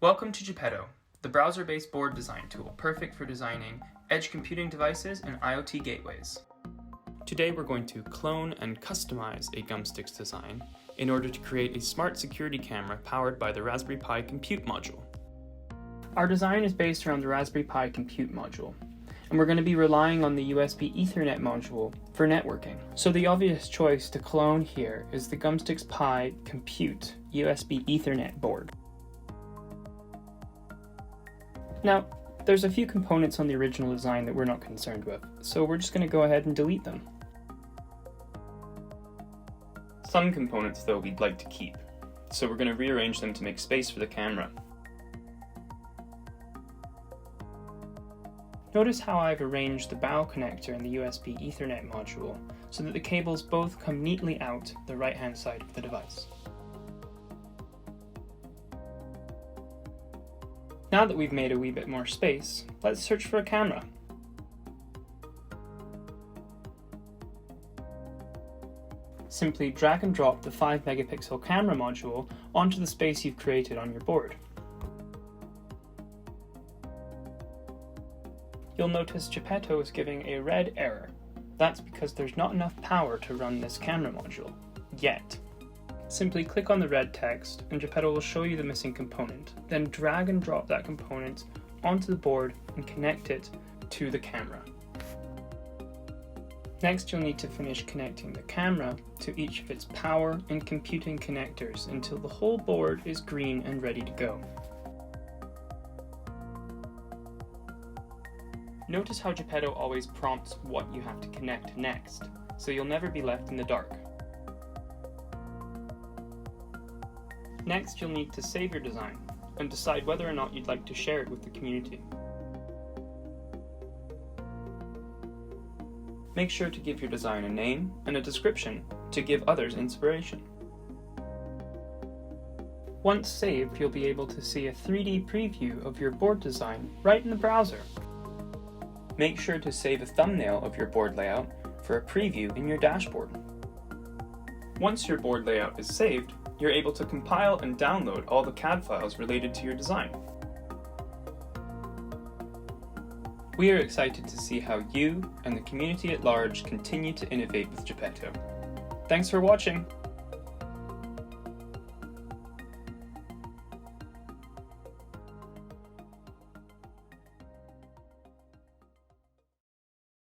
Welcome to Geppetto, the browser-based board design tool perfect for designing edge computing devices and IoT gateways. Today we're going to clone and customize a Gumsticks design in order to create a smart security camera powered by the Raspberry Pi Compute module. Our design is based around the Raspberry Pi Compute module, and we're going to be relying on the USB Ethernet module for networking. So the obvious choice to clone here is the Gumsticks Pi Compute USB Ethernet board. Now, there's a few components on the original design that we're not concerned with, so we're just going to go ahead and delete them. Some components, though, we'd like to keep, so we're going to rearrange them to make space for the camera. Notice how I've arranged the bow connector and the USB Ethernet module so that the cables both come neatly out the right-hand side of the device. Now that we've made a wee bit more space, let's search for a camera. Simply drag and drop the 5 megapixel camera module onto the space you've created on your board. You'll notice Geppetto is giving a red error. That's because there's not enough power to run this camera module, yet. Simply click on the red text and Geppetto will show you the missing component. Then drag and drop that component onto the board and connect it to the camera. Next, you'll need to finish connecting the camera to each of its power and computing connectors until the whole board is green and ready to go. Notice how Geppetto always prompts what you have to connect next, so you'll never be left in the dark. Next, you'll need to save your design and decide whether or not you'd like to share it with the community. Make sure to give your design a name and a description to give others inspiration. Once saved, you'll be able to see a 3D preview of your board design right in the browser. Make sure to save a thumbnail of your board layout for a preview in your dashboard. Once your board layout is saved, you're able to compile and download all the CAD files related to your design. We are excited to see how you and the community at large continue to innovate with Geppetto. Thanks for watching!